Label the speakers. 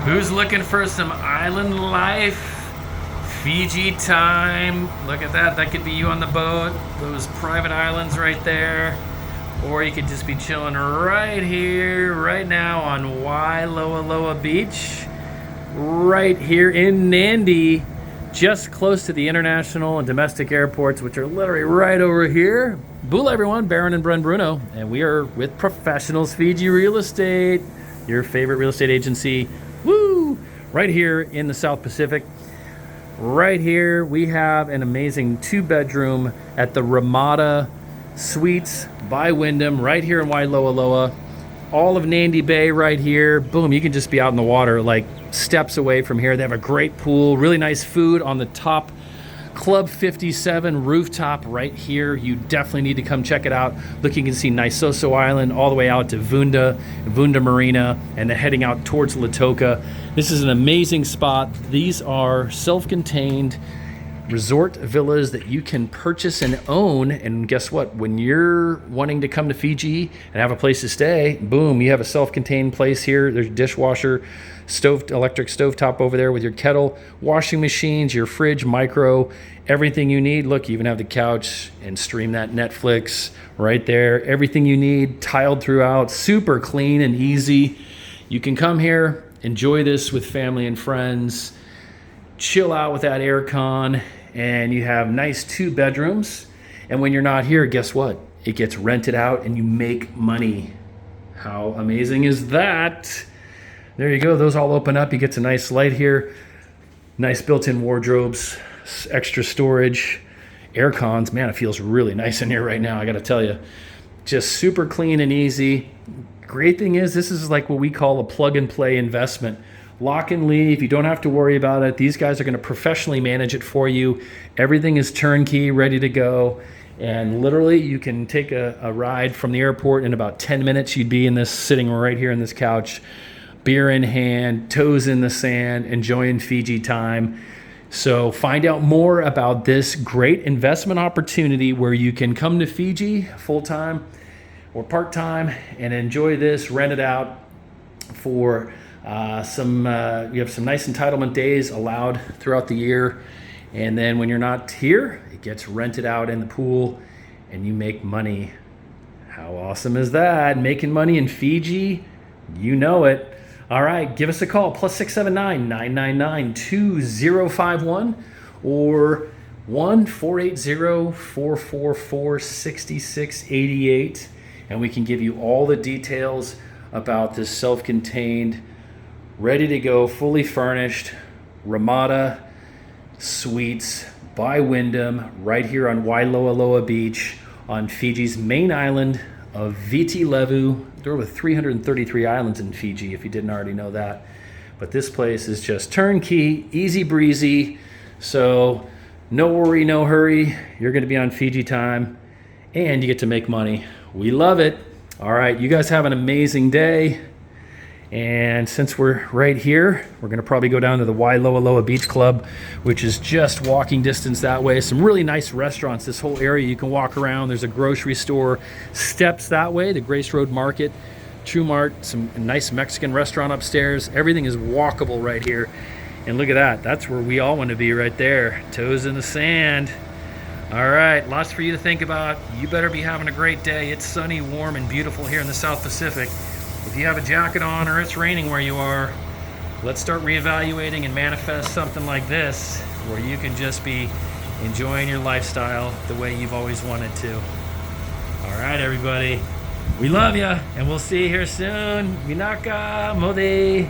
Speaker 1: Who's looking for some island life? Fiji time. Look at that. That could be you on the boat. Those private islands right there. Or you could just be chilling right here, right now on Wailoaloa Beach. Right here in Nadi. Just close to the international and domestic airports, which are literally right over here. Bula everyone, Baron and Brun Bruno. And we are with Professionals Fiji Real Estate, your favorite real estate agency. Woo! Right here in the South Pacific. Right here, we have an amazing 2-bedroom at the Ramada Suites by Wyndham, right here in Wailoaloa. All of Nadi Bay right here. Boom, you can just be out in the water like steps away from here. They have a great pool, really nice food on the top Club 57 rooftop right here. You definitely need to come check it out. Look, you can see Naisoso Island all the way out to Vunda Marina, and then heading out towards Latoka. This is an amazing spot. These are self-contained resort villas that you can purchase and own. And guess what? When you're wanting to come to Fiji and have a place to stay, boom, you have a self-contained place here. There's a dishwasher, electric stovetop over there with your kettle, washing machines, your fridge, micro, everything you need. Look, you even have the couch and stream that Netflix right there. Everything you need, tiled throughout, super clean and easy. You can come here, enjoy this with family and friends, chill out with that air con, and you have nice 2 bedrooms. And when you're not here, guess what? It gets rented out and you make money. How amazing is that? There you go. Those all open up. You get a nice light here. Nice built-in wardrobes, extra storage, air cons. Man, it feels really nice in here right now, I got to tell you. Just super clean and easy. Great thing is this is like what we call a plug-and-play investment. Lock and leave. You don't have to worry about it. These guys are going to professionally manage it for you. Everything is turnkey, ready to go. And literally, you can take a ride from the airport in about 10 minutes. You'd be in this, sitting right here in this couch, beer in hand, toes in the sand, enjoying Fiji time. So find out more about this great investment opportunity where you can come to Fiji full-time or part-time and enjoy this, rent it out for you have some nice entitlement days allowed throughout the year. And then when you're not here, it gets rented out in the pool and you make money. How awesome is that? Making money in Fiji, you know it. All right, give us a call, +679-999-2051 or 1-480-444-6688. And we can give you all the details about this self-contained, ready to go, fully furnished Ramada Suites by Wyndham right here on Wailoaloa Beach on Fiji's main island of Viti Levu. There are over 333 islands in Fiji, if you didn't already know that. But this place is just turnkey, easy breezy. So no worry, no hurry. You're going to be on Fiji time and you get to make money. We love it. All right, you guys have an amazing day. And since we're right here, we're going to probably go down to the Wailoaloa Beach Club, which is just walking distance that way. Some really nice restaurants. This whole area you can walk around. There's a grocery store, steps that way, the Grace Road Market, True Mart, some nice Mexican restaurant upstairs. Everything is walkable right here. And look at that. That's where we all want to be right there. Toes in the sand. All right, lots for you to think about. You better be having a great day. It's sunny, warm, and beautiful here in the South Pacific. If you have a jacket on or it's raining where you are, let's start reevaluating and manifest something like this where you can just be enjoying your lifestyle the way you've always wanted to. All right, everybody. We love you, and we'll see you here soon. Minaka Modi.